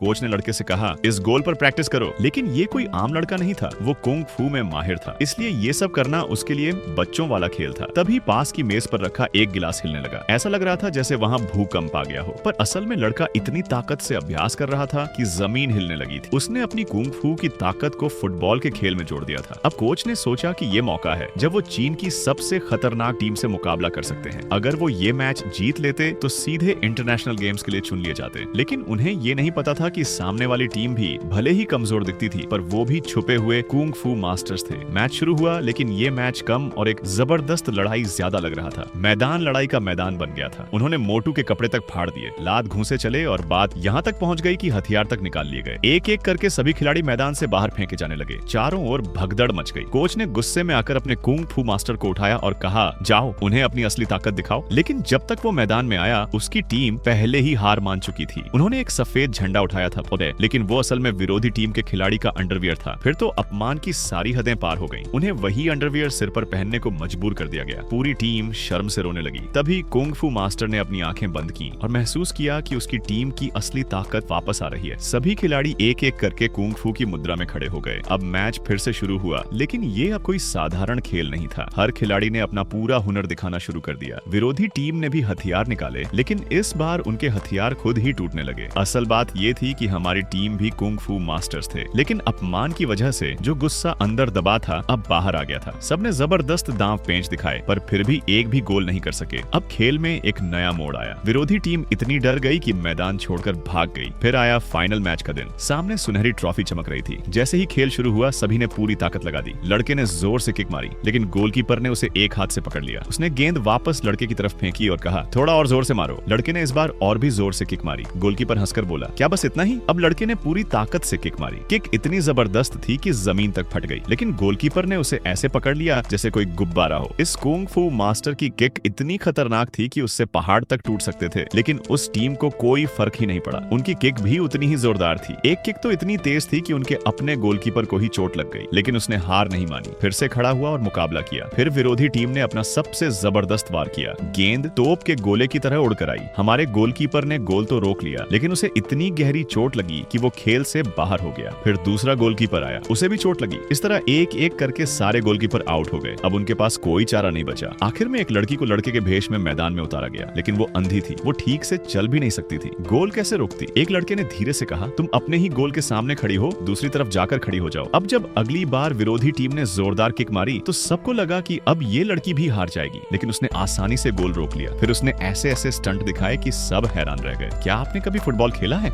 Coach ने लड़के से कहा, इस गोल पर प्रैक्टिस करो। लेकिन ये कोई आम लड़का नहीं था, वो कुंग फू में माहिर था, इसलिए ये सब करना उसके लिए बच्चों वाला खेल था। तभी पास की मेज पर रखा एक गिलास हिलने लगा। ऐसा लग रहा था जैसे वहाँ भूकंप आ गया हो, पर असल में लड़का इतनी ताकत से अभ्यास कर रहा था कि जमीन हिलने लगी थी। उसने अपनी कुंग फू की ताकत को फुटबॉल के खेल में जोड़ दिया था। अब कोच ने सोचा कि ये मौका है जब वो चीन की सबसे खतरनाक टीम से मुकाबला कर सकते हैं। अगर वो ये मैच जीत लेते तो सीधे इंटरनेशनल गेम्स के लिए चुन लिए जाते। लेकिन उन्हें ये नहीं पता था कि सामने वाली टीम भी भले ही कमजोर दिखती थी, पर वो भी छुपे हुए कुंग फू मास्टर्स थे। मैच शुरू हुआ, लेकिन ये मैच कम और एक जबरदस्त लड़ाई ज्यादा लग रहा था। मैदान लड़ाई का मैदान बन गया था। उन्होंने मोटू के कपड़े तक फाड़ दिए, लात घूंसे चले और बात यहाँ तक पहुंच गई कि हथियार तक निकाल लिए गए। एक एक करके सभी खिलाड़ी मैदान से बाहर फेंके जाने लगे। चारों ओर भगदड़ मच गई। कोच ने गुस्से में आकर अपने कुंग फू मास्टर को उठाया और कहा, जाओ उन्हें अपनी असली ताकत दिखाओ। लेकिन जब तक वो मैदान में आया, उसकी टीम पहले ही हार मान चुकी थी। उन्होंने एक सफेद झंडा उठाया था, लेकिन वो असल में विरोधी टीम के खिलाड़ी का अंडरवियर था। फिर तो अपमान की सारी हदें पार हो गईं। उन्हें वही अंडरवियर सिर पर पहनने को मजबूर कर दिया गया। पूरी टीम शर्म से रोने लगी। तभी कुंग फू मास्टर ने अपनी आंखें बंद की और महसूस किया कि उसकी टीम की असली ताकत वापस आ रही है। सभी खिलाड़ी एक एक करके कुंग फू की मुद्रा में खड़े हो गए। अब मैच फिर से शुरू हुआ, लेकिन ये अब कोई साधारण खेल नहीं था। हर खिलाड़ी ने अपना पूरा हुनर दिखाना शुरू कर दिया। विरोधी टीम ने भी हथियार निकाले, लेकिन इस बार उनके हथियार खुद ही टूटने लगे। असल बात ये थी कि हमारी टीम भी कुंग फू मास्टर्स थे, लेकिन अपमान की वजह से जो गुस्सा अंदर दबा था अब बाहर आ गया था। सबने जबरदस्त दांव पेंच दिखाए, पर फिर भी एक भी गोल नहीं कर सके। अब खेल में एक नया मोड़ आया। विरोधी टीम इतनी डर गई कि मैदान छोड़कर भाग गई। फिर आया फाइनल मैच का दिन। सामने सुनहरी ट्रॉफी चमक रही थी। जैसे ही खेल शुरू हुआ, सभी ने पूरी ताकत लगा दी। लड़के ने जोर से किक मारी, लेकिन गोलकीपर ने उसे एक हाथ से पकड़ लिया। उसने गेंद वापस लड़के की तरफ फेंकी और कहा, थोड़ा और जोर से मारो। लड़के ने इस बार और भी जोर से किक मारी। गोलकीपर हंसकर बोला, क्या बस इतना ही? अब लड़के ने पूरी ताकत से किक मारी। किक इतनी जबरदस्त थी कि जमीन तक फट गई, लेकिन गोलकीपर ने उसे ऐसे पकड़ लिया जैसे कोई गुब्बारा हो। इस कुंग फू मास्टर की किक इतनी खतरनाक थी कि उससे पहाड़ तक टूट सकते थे, लेकिन उस टीम को कोई फर्क ही नहीं पड़ा। उनकी किक भी उतनी ही जोरदार थी। एक किक तो इतनी तेज थी कि उनके अपने गोलकीपर को ही चोट लग गई, लेकिन उसने हार नहीं मानी। फिर से खड़ा हुआ और मुकाबला किया। फिर विरोधी टीम ने अपना सबसे जबरदस्त वार किया। गेंद तोप के गोले की तरह उड़कर आई। हमारे गोलकीपर ने गोल तो रोक लिया, लेकिन उसे इतनी गहरी चोट लगी कि वो खेल से बाहर हो गया। फिर दूसरा गोलकीपर आया, उसे भी चोट लगी। इस तरह एक एक करके सारे गोलकीपर आउट हो गए। अब उनके पास कोई चारा नहीं बचा। आखिर में एक लड़की को लड़के के भेष में मैदान में उतारा गया, लेकिन वो अंधी थी। वो ठीक से चल भी नहीं सकती थी। गोल कैसे रोकती? एक लड़के ने धीरे से कहा, तुम अपने ही गोल के सामने खड़ी हो, दूसरी तरफ जाकर खड़ी हो जाओ। अब जब अगली बार विरोधी टीम ने जोरदार किक मारी तो सबको लगा कि अब ये लड़की भी हार जाएगी, लेकिन उसने आसानी से गोल रोक लिया। फिर उसने ऐसे ऐसे स्टंट दिखाए कि सब हैरान रह गए। क्या आपने कभी फुटबॉल खेला है?